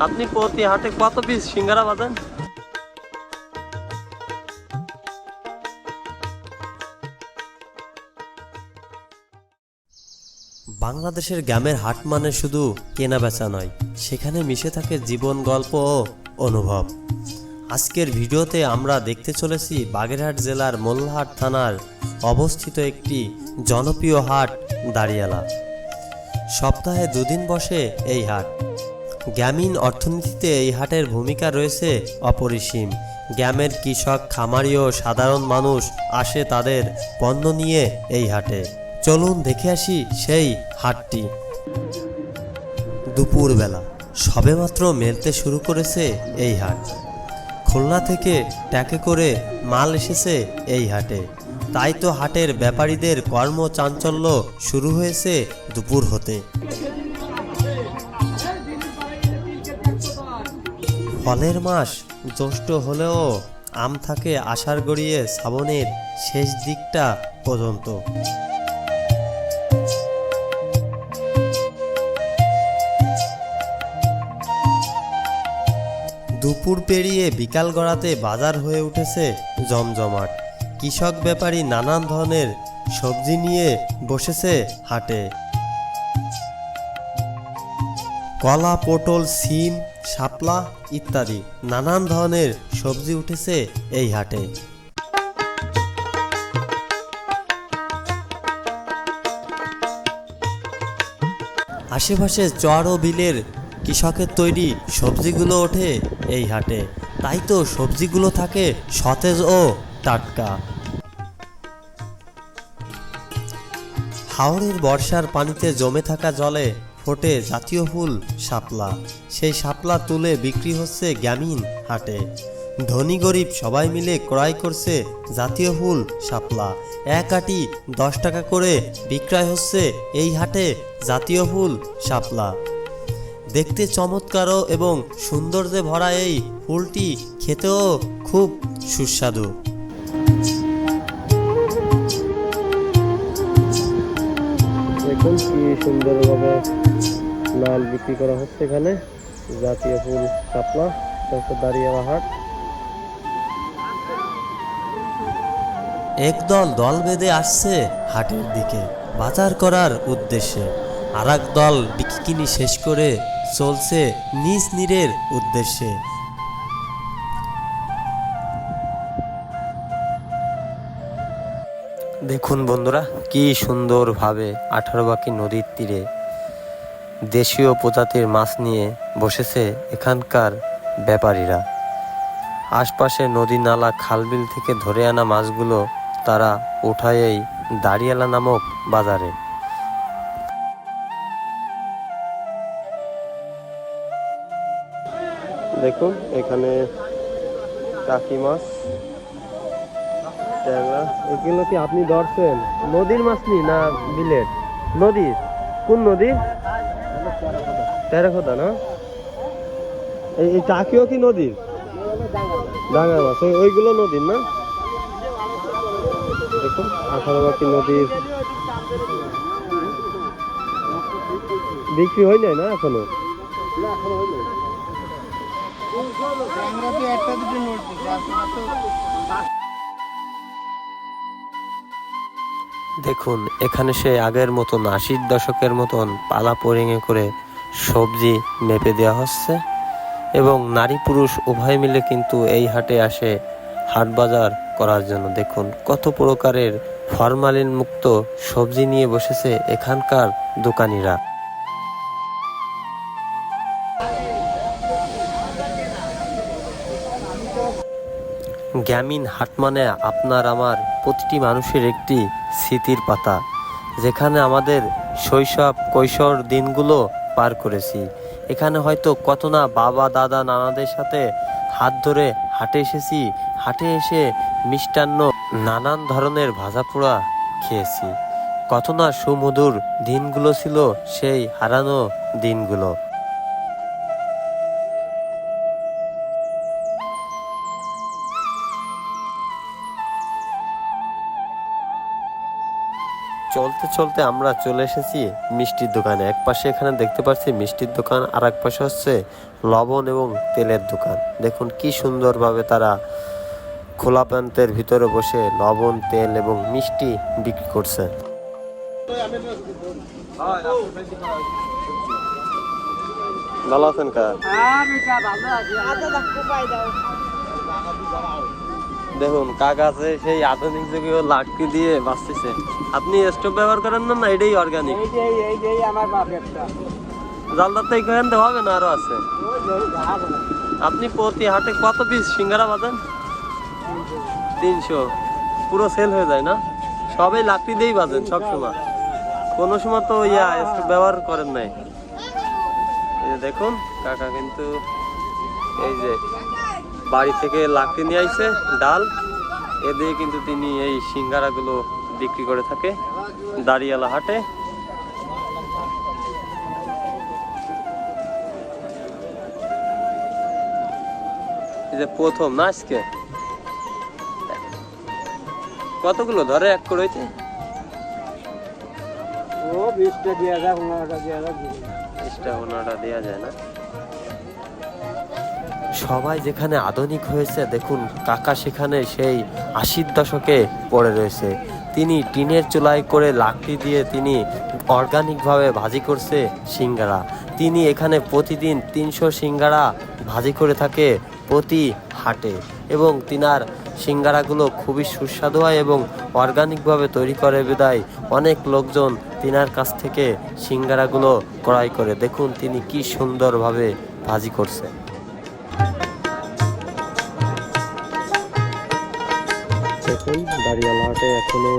আপনি প্রতি হাটে কত পিস সিঙ্গারা বাজান? বাংলাদেশের গ্রামের হাট মানে শুধু কেনা বেচা নয়, সেখানে মিশে থাকে জীবন, গল্প ও অনুভব। আজকের ভিডিওতে আমরা দেখতে চলেছি বাগেরহাট জেলার মোল্লাহাট থানার অবস্থিত একটি জনপ্রিয় হাট দাঁড়িয়ালা। সপ্তাহে দুদিন বসে এই হাট। গ্রামীণ অর্থনীতিতে এই হাটের ভূমিকা রয়েছে অপরিসীম। গ্রামের কৃষক, খামারি ও সাধারণ মানুষ আসে তাদের পণ্য নিয়ে এই হাটে। চলুন দেখে আসি সেই হাটটি। দুপুরবেলা সবেমাত্র মেলতে শুরু করেছে এই হাট। খুলনা থেকে ট্যাকে করে মাল এসেছে এই হাটে। তাই তো হাটের ব্যাপারীদের কর্মচাঞ্চল্য শুরু হয়েছে দুপুর হতে। ফলের মাস জ্যৈষ্ঠ হলেও আম থাকে আষাঢ় গড়িয়ে শ্রাবণের শেষ দিকটা পর্যন্ত। দুপুর পেরিয়ে বিকাল গড়াতে বাজার হয়ে উঠেছে জমজমাট। কৃষক ব্যাপারী নানান ধরনের সবজি নিয়ে বসেছে হাটে। কলা, পটল, সিম, শাপলা ইত্যাদি নানান ধরনের সবজি উঠেছে এই হাটে। আশেপাশে চর ও বিলের কৃষকের তৈরি সবজিগুলো ওঠে এই হাটে। তাই তো সবজিগুলো থাকে সতেজ ও টাটকা। হাওরের বর্ষার পানিতে জমে থাকা জলে ফোটে জাতীয় ফুল শাপলা। সেই শাপলা তুলে বিক্রি হচ্ছে গ্রামীণ হাটে। ধনী গরিব সবাই মিলে ক্রয় করছে জাতীয় ফুল শাপলা। এক আটি 10 টাকা করে বিক্রয় হচ্ছে এই হাটে জাতীয় ফুল শাপলা। দেখতে চমৎকার এবং সৌন্দর্যে ভরা এই ফুলটি খেতেও খুব সুস্বাদু। দেখুন কি সুন্দরভাবে মাল বিক্রি করা হচ্ছে এখানে। জাতীয় ফুল শাপলা, দাঁড়িয়ালা হাট। একদল দল বেঁধে আসছে হাটের দিকে বাজার করার উদ্দেশ্যে। আর এক দল বিকিনি শেষ করে চলছে নিজ নীরের উদ্দেশ্যে। দেখুন বন্ধুরা, কি সুন্দরভাবে 18 নদীর তীরে দেশীয় প্রজাতির মাছ নিয়ে বসেছে এখানকার ব্যাপারীরা। আশপাশে নদী, নালা, খালবিল থেকে ধরে আনা মাছগুলো তারা ওঠায় এই দাঁড়িয়ালা নামক বাজারে। দেখুন এখানে টাকি মাছ, ট্যাংরা। এগুলো কি আপনি ধরছেন? নদীর মাছ নি না বিলের? নদীর? কোন নদীর? টেরাখোদা না? এই টাকিও কি নদীর? ডাঙ্গা মাছ ওইগুলো নদীর না? দেখুন 18 নদীর বিক্রি হয় নাই না এখনো? দেখুন এখানে সে আগের মতন 80 দশকের মতন পালা পোরিংয়ে করে সবজি মেপে দেওয়া হচ্ছে এবং নারী পুরুষ উভয় মিলে কিন্তু এই হাটে আসে হাট বাজার করার জন্য। দেখুন কত প্রকারের ফরমালিন মুক্ত সবজি নিয়ে বসেছে এখানকার দোকানিরা। গ্রামীণ হাট মানে আপনার আমার প্রতিটি মানুষের একটি স্মৃতির পাতা, যেখানে আমাদের শৈশব কৈশোর দিনগুলো পার করেছি। এখানে হয়তো কত না বাবা, দাদা, নানাদের সাথে হাত ধরে হাটে এসেছি। হাটে এসে মিষ্টান্ন, নানান ধরনের ভাজা পোড়া খেয়েছি। কত না সুমধুর দিনগুলো ছিল সেই হারানো দিনগুলো। চলতে চলতে চলতে আমরা চলে এসেছি মিষ্টির দোকানে। এক পাশে এখানে দেখতে পাচ্ছি মিষ্টির দোকান, আর এক পাশে হচ্ছে লবণ এবং তেলের দোকান। দেখুন কি সুন্দরভাবে তারা খোলা প্রান্তের ভিতরে বসে লবণ, তেল এবং মিষ্টি বিক্রি করছে। ভালো আছেন কা? দেখুন কাকাছে সেই আধুনিক যুগে লাকড়ি দিয়ে বাঁচতেছে। আপনি স্টোভ ব্যবহার করেন না? এটাই অর্গানিক। জালদার থেকে এখান হবে না, আরো আছে। আপনি প্রতি হাটে কত পিস সিঙ্গারা বাঁধেন? 300। পুরো সেল হয়ে যায় না? সবাই লাকড়ি দিয়েই বাঁধেন সব সময়? কোনো সময় তো স্টোভ ব্যবহার করেন নাই? এই যে দেখুন কাকা কিন্তু এই যে বাড়ি থেকে লাকড়ি নিয়ে আইছে, ডাল, এ দিয়ে কিন্তু তিনি এই সিঙ্গারাগুলো বিক্রি করে থাকে দাঁড়িয়ালা হাটে। এই যে প্রথম না আজকে কতগুলো ধরে এক করে হইতে? ও 20টা দেয়া যায়, 15টা দেয়া যায়, 15টা দেয়া যায় না। সবাই যেখানে আধুনিক হয়েছে, দেখুন কাকা সেখানে সেই 80-র দশকে পড়ে রয়েছে। তিনি টিনের চুলায় করে লাকড়ি দিয়ে তিনি অর্গানিকভাবে ভাজি করছে সিঙ্গারা। তিনি এখানে প্রতিদিন 300 সিঙ্গারা ভাজি করে থাকে প্রতি হাটে, এবং তিনার সিঙ্গারাগুলো খুবই সুস্বাদু হয় এবং অর্গানিকভাবে তৈরি করে বিদায় অনেক লোকজন তিনার কাছ থেকে সিঙ্গারাগুলো ক্রয় করে। দেখুন তিনি কি সুন্দরভাবে ভাজি করছে। দেখুন দাঁড়িয়ালা হাটে এখনো